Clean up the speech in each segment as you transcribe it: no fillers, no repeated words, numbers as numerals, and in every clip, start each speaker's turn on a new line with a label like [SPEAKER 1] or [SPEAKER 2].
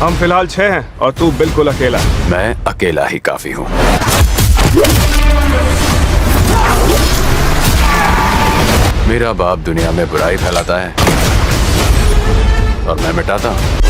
[SPEAKER 1] हम फिलहाल 6 हैं और तू बिल्कुल अकेला।
[SPEAKER 2] मैं अकेला ही काफी हूँ। मेरा बाप दुनिया में बुराई फैलाता है और मैं मिटाता हूँ।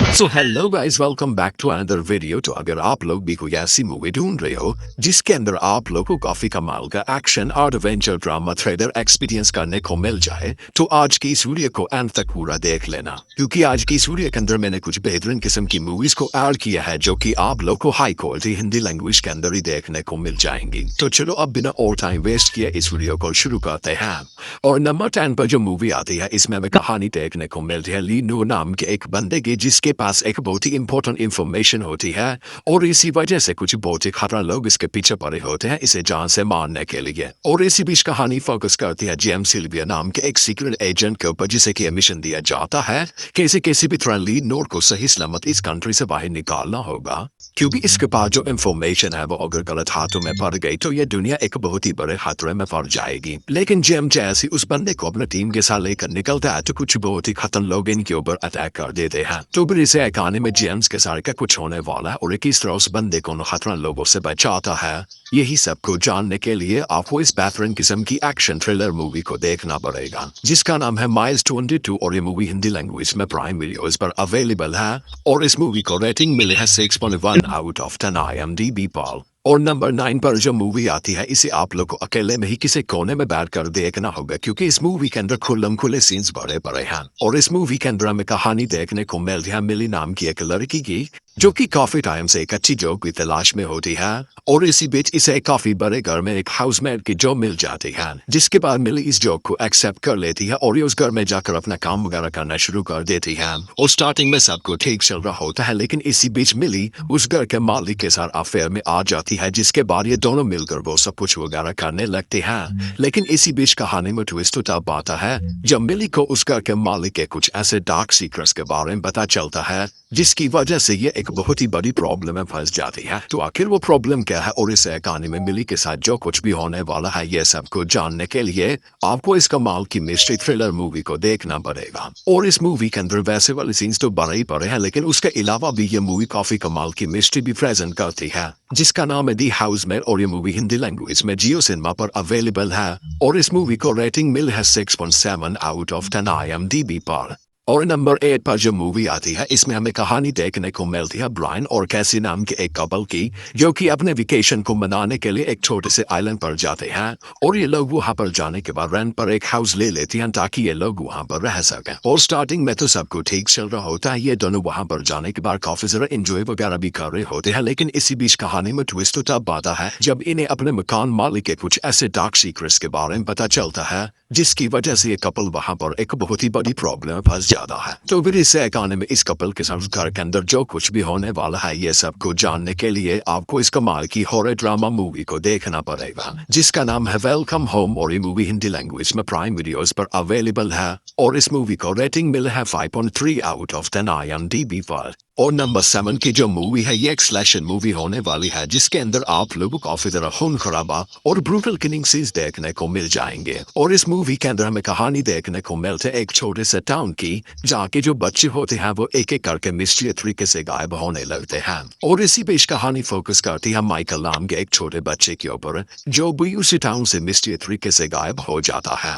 [SPEAKER 3] So hello guys, welcome back to another video. तो अगर आप लोग भी कोई ऐसी मूवी ढूंढ रहे हो जिसके अंदर आप लोग को काफी कमाल का एक्शन और एडवेंचर ड्रामा थ्रिलर एक्सपीरियंस करने को मिल जाए तो आज की इस वीडियो को अंत तक पूरा देख लेना, क्योंकि आज की इस वीडियो के अंदर मैंने कुछ बेहतरीन किस्म की मूवीज को ऐड किया है जो कि आप लोग को हाई क्वालिटी हिंदी लैंग्वेज के अंदर ही देखने को मिल जाएंगी। तो चलो अब बिना और टाइम वेस्ट किए इस वीडियो को शुरू करते हैं। और नंबर 10 पर जो मूवी आती है इसमें हमें कहानी देखने को मिलती है ली नो नाम के एक बंदे की, जिसके पास एक बहुत ही इंपॉर्टेंट इंफॉर्मेशन होती है और इसी वजह से कुछ बहुत ही खतरनाक लोग इसके पीछे पड़े होते हैं इसे जान से मारने के लिए। और इसी बीच कहानी फोकस करती है जेम्स सिल्विया नाम के एक सीक्रेट एजेंट के ऊपर, जिसे कि मिशन दिया जाता है कैसे भी तरह ली नोट को सही सलामत इस कंट्री से बाहर निकालना होगा, क्योंकि इसके पास जो इंफॉर्मेशन है वो अगर गलत हाथों में पड़ गई तो ये दुनिया एक बहुत ही बड़े खतरे में पड़ जाएगी। लेकिन जेम जैसे उस बंदे को अपने टीम के साथ लेकर निकलता है तो कुछ बहुत ही खतरनाक लोग इनके ऊपर अटैक कर देते हैं। तो फिर इसे कहानी में जेम्स के साथ क्या कुछ होने वाला है और किस तरह उस बंदे को खतरनाक लोगों से बचाता है, यही सब को जानने के लिए आपको इस बेहतरीन किस्म की एक्शन थ्रिलर मूवी को देखना पड़ेगा, जिसका नाम है माइल्स 22। और ये मूवी हिंदी लैंग्वेज में प्राइम वीडियोस पर अवेलेबल है और इस मूवी को रेटिंग मिली है 6.1 आउट ऑफ 10 IMDb पर। और नंबर 9 पर जो मूवी आती है इसे आप लोग को अकेले में ही किसी कोने में बैठ कर देखना होगा, क्योंकि इस मूवी के अंदर खुल्लम खुले सीन्स बड़े बड़े हैं। और इस मूवी के अंदर हमें कहानी देखने को मिलती है मिली नाम की एक लड़की की, जो कि काफी टाइम से एक अच्छी जॉब की तलाश में होती है। और इसी बीच इसे काफी बड़े घर में एक हाउसमेट की जॉब मिल जाती है, जिसके बाद मिली इस जॉब को एक्सेप्ट कर लेती है और ये उस घर में जाकर अपना काम वगैरह करना शुरू कर देती है। और स्टार्टिंग में सबको ठीक चल रहा होता है, लेकिन इसी बीच मिली उस घर के मालिक के साथ अफेयर में आ जाती है, जिसके बाद ये दोनों मिलकर वो सब कुछ वगैरह करने लगते हैं। लेकिन इसी बीच कहानी में ट्विस्ट तब आता है जब मिली को उस घर के मालिक के कुछ ऐसे डार्क सीक्रेट्स के बारे में पता चलता है, जिसकी वजह से ये एक बहुत ही बड़ी प्रॉब्लम में फंस जाती है। तो आखिर वो प्रॉब्लम क्या है और इस कहानी में मिली के साथ जो कुछ भी होने वाला है, ये सब को जानने के लिए आपको इस कमाल की मिस्ट्री थ्रिलर मूवी को देखना पड़ेगा। और इस मूवी के अंदर वैसे वाले सीन्स तो बड़े ही पड़े हैं, लेकिन उसके अलावा भी ये मूवी काफी कमाल की मिस्ट्री भी प्रेजेंट करती है, जिसका नाम है दी हाउसमेट। और ये मूवी हिंदी लैंग्वेज में जियो सिनेमा पर अवेलेबल है और इस मूवी को रेटिंग मिली है 6.7 आउट ऑफ 10 IMDb पर। और नंबर 8 पर जो मूवी आती है इसमें हमें कहानी देखने को मिलती है ब्रायन और कैसी नाम के एक कपल की, जो कि अपने वेकेशन को मनाने के लिए एक छोटे से आइलैंड पर जाते हैं। और ये लोग वहां पर जाने के बाद रेंट पर एक हाउस ले लेते हैं ताकि ये लोग वहां पर रह सकें। और स्टार्टिंग में तो सब कुछ ठीक चल रहा होता है, ये दोनों वहां पर जाने के बाद काफी जरा एंजॉय वगैरह भी कर रहे होते हैं। लेकिन इसी बीच कहानी में ट्विस्ट तब आता है जब इन्हें अपने मकान मालिक के कुछ ऐसे डार्क सीक्रेट्स के बारे में पता चलता है, जिसकी वजह से ये कपल वहां पर एक बहुत ही बड़ी प्रॉब्लम में फंस जाता है। तो फिर इस कहानी में इस कपल के साथ घर के अंदर जो कुछ भी होने वाला है, ये सब को जानने के लिए आपको इस कमाल की हॉरर ड्रामा मूवी को देखना पड़ेगा, जिसका नाम है वेलकम होम। और ये मूवी हिंदी लैंग्वेज में प्राइम वीडियोस पर अवेलेबल है और इस मूवी को रेटिंग मिला है 5.3 आउट ऑफ 10 IMDb पर। और नंबर 7 की जो मूवी है ये एक स्लैशर मूवी होने वाली है, जिसके अंदर आप लोगों को काफी तरह खून खराबा और ब्रूटल किलिंग सीन्स देखने को मिल जाएंगे। और इस मूवी के अंदर हमें कहानी देखने को मिलते है एक छोटे से टाउन की, जहाँ के जो बच्चे होते हैं वो एक एक करके मिस्टीरियस तरीके से गायब होने लगते हैं। और इसी बीच कहानी फोकस करती है माइकल नाम के एक छोटे बच्चे के ऊपर, जो भी उसी टाउन से मिस्टीरियस तरीके से गायब हो जाता है।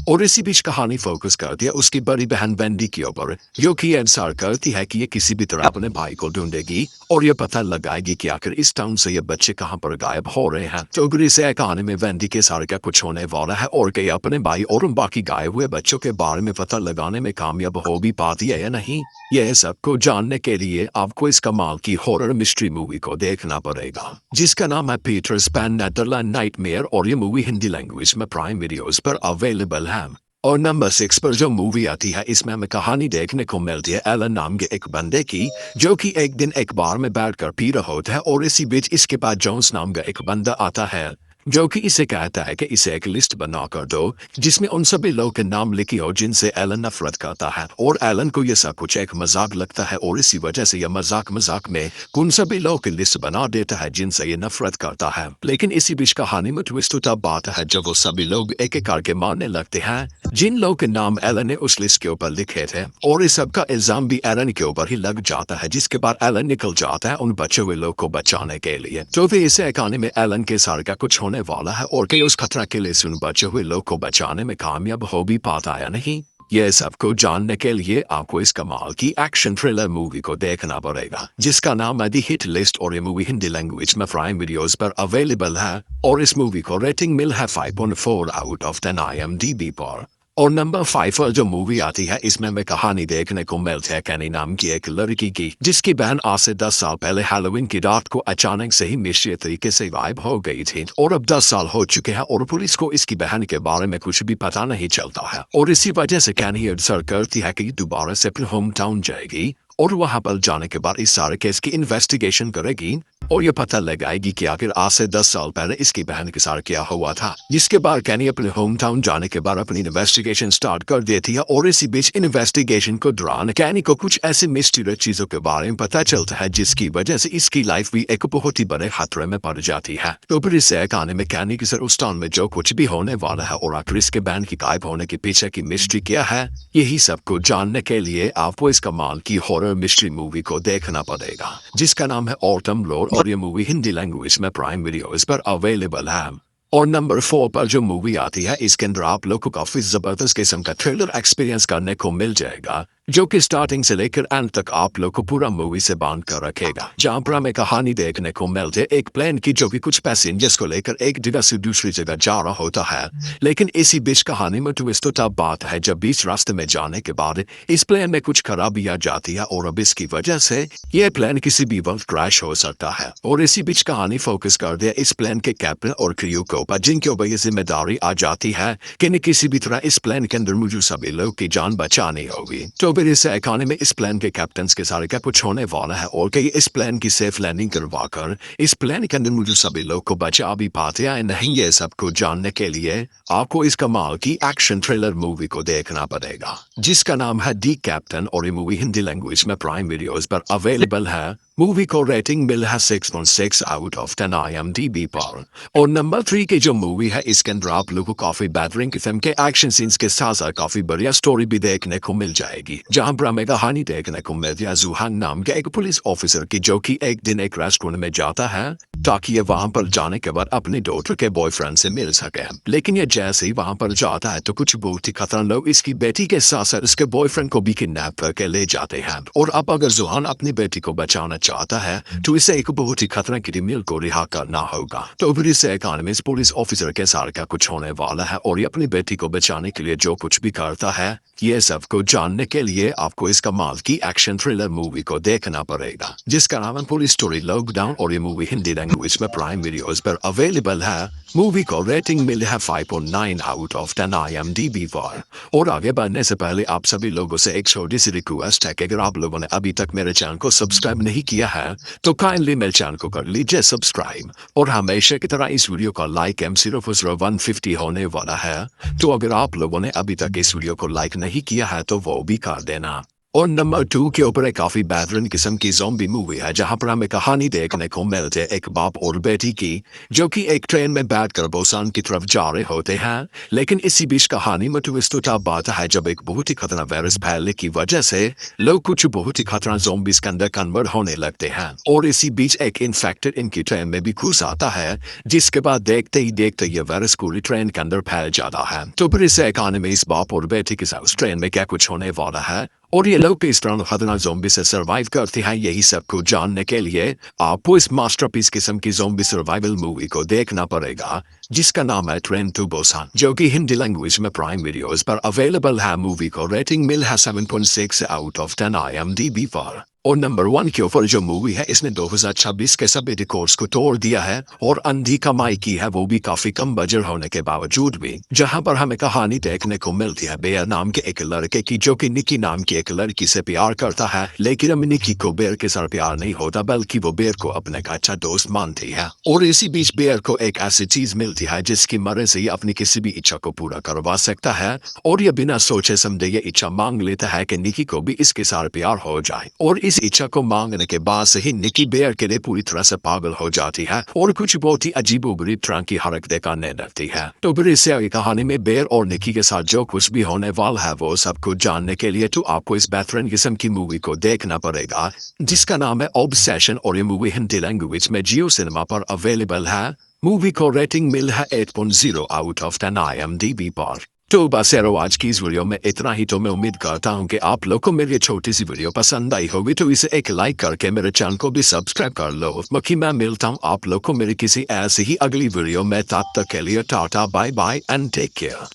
[SPEAKER 3] और इसी बीच कहानी फोकस करती है उसकी बड़ी बहन वेंडी के ऊपर, जो कि इंतजार करती है कि ये किसी भी तरह अपने भाई को ढूंढेगी और ये पता लगाएगी कि आखिर इस टाउन से ये बच्चे कहां पर गायब हो रहे हैं। तो अगर इस कहानी में वेंडी के साथ क्या कुछ होने वाला है और क्या अपने भाई और उन बाकी गायब हुए बच्चों के बारे में पता लगाने में कामयाब हो भी पाती है या नहीं, यह सब को जानने के लिए आपको इस कमाल की हॉरर मिस्ट्री मूवी को देखना पड़ेगा, जिसका नाम है पीटर्स पैन नेदरलैंड नाइटमेयर। और ये मूवी हिंदी लैंग्वेज में प्राइम वीडियोस पर अवेलेबल है। और नंबर 6 पर जो मूवी आती है इसमें हमें कहानी देखने को मिलती है एलन नाम के एक बंदे की, जो कि एक दिन एक बार में बैठकर पी रहा होता है और इसी बीच इसके पास जोन्स नाम का एक बंदा आता है, जो कि इसे कहता है कि इसे एक लिस्ट बना कर दो जिसमें उन सभी लोगों के नाम लिखी हो जिनसे एलन नफरत करता है, और एलन को यह सब कुछ एक मजाक लगता है और इसी वजह से यह मजाक मजाक में उन सभी लोगों की लिस्ट बना देता है जिनसे ये नफरत करता है। लेकिन इसी बीच कहानी में ट्विस्ट तब आता है जब वो सभी लोग एक एक करके मारने लगते हैं जिन लोगों के नाम एलन ने उस लिस्ट के ऊपर लिखे थे, और इस सब का इल्जाम भी एलन के ऊपर ही लग जाता है, जिसके बाद एलन निकल जाता है उन बचे हुए लोग को बचाने के लिए। तो फिर इसे कहानी में एलन के साथ का कुछ होने वाला है और कि उस खतरा के लिए उन बचे हुए लोग को बचाने में कामयाब हो भी पाता या नहीं, यह सब को जानने के लिए आपको इस कमाल की एक्शन थ्रिलर मूवी को देखना पड़ेगा जिसका नाम है दी हिट लिस्ट, और ये मूवी हिंदी लैंग्वेज में प्राइम वीडियोस पर अवेलेबल है और इस मूवी को रेटिंग मिल है 5.4 आउट ऑफ 10 IMDb पर। और नंबर 5 पर जो मूवी आती है इसमें हमें कहानी देखने को मिलती है कैनी नाम की एक लड़की की जिसकी बहन आज से 10 साल पहले हैलोवीन की रात को अचानक से ही मिस्टीरियस तरीके से गायब हो गई थी, और अब 10 साल हो चुके हैं और पुलिस को इसकी बहन के बारे में कुछ भी पता नहीं चलता है, और इसी वजह से कैनी अक्सर करती है कि दोबारा से अपने होम टाउन जाएगी और वहां पर जाने के बाद इस सारे केस की इन्वेस्टिगेशन करेगी और ये पता लगाएगी कि आखिर आज से 10 साल पहले इसकी बहन के साथ क्या हुआ था। जिसके बाद कैनी अपने होम टाउन जाने के बाद अपनी इन्वेस्टिगेशन स्टार्ट कर देती है, और इसी बीच इन्वेस्टिगेशन को दौरान कैनी को कुछ ऐसी मिस्टीरियस चीजों के बारे में पता चलता है जिसकी वजह से इसकी लाइफ भी एक बहुत ही बड़े खतरे में पड़ जाती है। तो फिर इससे कहानी में कैनी की सर उस टाउन में जो कुछ भी होने वाला है और आखिर इसके बहन की गायब होने के पीछे की मिस्ट्री क्या है, यही सब को जानने के लिए आपको इस कमाल की हॉरर मिस्ट्री मूवी को देखना पड़ेगा जिसका नाम है ऑटम लॉर्ड, और ये मूवी हिंदी लैंग्वेज में प्राइम वीडियोस पर अवेलेबल है। और नंबर 4 पर जो मूवी आती है इसके अंदर आप लोग को काफी जबरदस्त किस्म का थ्रिलर एक्सपीरियंस करने को मिल जाएगा जो कि स्टार्टिंग से लेकर एंड तक आप लोग को पूरा मूवी से बांध कर रखेगा, जहां पर हमें कहानी देखने को मिलती है एक प्लेन की जो कि कुछ पैसेंजर्स को लेकर एक जगह से दूसरी जगह जा रहा होता है। लेकिन इसी बीच कहानी में ट्विस्ट तब बात है जब बीच रास्ते में जाने के बाद इस प्लेन में कुछ खराबी आ जाती है और अब इसकी वजह से यह प्लेन किसी भी वक्त क्रैश हो सकता है, और इसी बीच कहानी फोकस कर दिया इस प्लेन के कैप्टन और क्रू के ऊपर जिनके ऊपर यह जिम्मेदारी आ जाती है कि किसी भी तरह इस प्लेन के अंदर मुझे सभी लोग की जान बचानी होगी। तो फिर इस कहानी में इस प्लेन के कैप्टन के सारे क्या कुछ होने वाला है और कि इस प्लेन की सेफ लैंडिंग करवा कर इस प्लेन के अंदर मुझे सभी लोग को बचा भी पाते हैं नहीं, ये सब को जानने के लिए आपको इस कमाल की एक्शन थ्रिलर मूवी को देखना पड़ेगा जिसका नाम है दी कैप्टन, और ये मूवी हिंदी लैंग्वेज में प्राइम वीडियोस पर अवेलेबल है। मूवी को रेटिंग मिल है 6.6 आउट ऑफ 10 IMDb पर। और नंबर 3 की जो मूवी है इसके अंदर आप लोगों को काफी बेहतरीन किस्म के एक्शन सीन्स के साथ साथ काफी बढ़िया स्टोरी भी देखने को मिल जाएगी, जहां पर हमें कहानी देखने को मिलती है जुहान नाम के एक पुलिस ऑफिसर की जो कि एक दिन एक रेस्टोरेंट में जाता है ताकि ये वहां पर जाने के बाद अपने डॉटर के बॉयफ्रेंड से मिल सके। लेकिन ये जैसे ही वहां पर जाता है तो कुछ बहुत ही खतरनाक लोग इसकी बेटी के साथ साथ उसके बॉयफ्रेंड को भी किडनैप करके ले जाते हैं, और अब अगर जुहान अपनी बेटी को बचाना चाहता है तो इसे एक बहुत ही खतरा की मिल को रिहा करना होगा। तो फिर इसे कहानी में इस पुलिस ऑफिसर के साथ क्या कुछ होने वाला है और ये अपनी बेटी को बचाने के लिए जो कुछ भी करता है, ये सब को जानने के लिए आपको इस कमाल की एक्शन थ्रिलर मूवी को देखना पड़ेगा जिसका नाम है पुलिस स्टोरी लॉकडाउन, और ये मूवी हिंदी लैंग्वेज में प्राइम वीडियोस पर अवेलेबल है। मूवी को रेटिंग मिली है 5.9 आउट ऑफ 10 IMDb पर। और आगे बढ़ने से पहले आप सभी लोगों से एक छोटी सी रिक्वेस्ट है कि अगर आप लोगों ने अभी तक मेरे चैनल को सब्सक्राइब नहीं किया है तो काइंडली मेरे चैनल को कर लीजिए सब्सक्राइब, और हमेशा की तरह इस वीडियो का लाइक सिर्फ 150 होने वाला है, तो अगर आप लोगों ने अभी तक इस वीडियो को लाइक नहीं किया है तो वो भी कर देना। और नंबर 2 के ऊपर एक काफी बेहतरीन किस्म की ज़ॉम्बी मूवी है जहां पर हमें कहानी देखने को मिलती है एक बाप और बेटी की जो कि एक ट्रेन में बैठकर बोसान की तरफ जा रहे होते हैं। लेकिन इसी बीच कहानी में ट्विस्ट तब आता है जब एक बहुत ही खतरनाक वायरस फैलने की वजह से लोग कुछ बहुत ही खतरनाक ज़ॉम्बीज़ के अंदर कन्वर्ट होने लगते हैं, और इसी बीच एक इन्फेक्टेड इनकी ट्रेन में भी घुस आता है जिसके बाद देखते ही देखते ये वायरस पूरी ट्रेन के अंदर फैल जाता है। तो फिर इस कहानी में इस बाप और बेटी के साथ उस ट्रेन में क्या कुछ होने वाला है और ये लोग किस तरह खतरनाक ज़ॉम्बी से सर्वाइव करते हैं, यही सब को जानने के लिए आपको इस मास्टरपीस किस्म की ज़ॉम्बी सर्वाइवल मूवी को देखना पड़ेगा जिसका नाम है ट्रेन टू बोसान, जो कि हिंदी लैंग्वेज में प्राइम वीडियोस पर अवेलेबल है। मूवी को रेटिंग मिल है 7.6 आउट ऑफ 10 IMDb पर। और नंबर 1 के ऊपर जो मूवी है इसने 2026 के सभी रिकॉर्ड्स को तोड़ दिया है और अंधी कमाई की है, वो भी काफी कम बजट होने के बावजूद भी। जहां पर हमें कहानी देखने को मिलती है बेयर नाम के एक लड़के की जो कि निकी नाम की एक लड़की से प्यार करता है, लेकिन अब निकी को बेयर के साथ प्यार नहीं होता बल्कि वो बेयर को अपने का अच्छा दोस्त मानती है। और इसी बीच बेयर को एक ऐसी चीज मिलती है जिसकी मदद से ये अपनी किसी भी इच्छा को पूरा करवा सकता है और ये बिना सोचे समझे ये इच्छा मांग लेता है कि निकी को भी इसके साथ प्यार हो जाए। और इस इच्छा को मांगने के बाद से ही निकी बेयर के लिए पूरी तरह से पागल हो जाती है और कुछ बहुत ही अजीबोगरीब तरह की हरकतें करने लगती है। तो फिर इससे आगे कहानी में बेयर और निकी के साथ जो कुछ भी होने वाला है वो सब कुछ जानने के लिए तो आपको इस बेहतरीन किस्म की मूवी को देखना पड़ेगा जिसका नाम है ऑब्सेशन। और ये मूवी हिंदी लैंग्वेज में जियो सिनेमा पर अवेलेबल है। मूवी को रेटिंग मिल है 8.0 आउट ऑफ 10 IMDb पर। तो बस यारो आज की इस वीडियो में इतना ही। तो मैं उम्मीद करता हूँ कि आप लोग को मेरी छोटी सी वीडियो पसंद आई होगी, तो इसे एक लाइक करके मेरे चैनल को भी सब्सक्राइब कर लो। बाकी मैं मिलता हूँ आप लोग को मेरी किसी ऐसी ही अगली वीडियो में। तब तक के लिए tata bye bye and take care.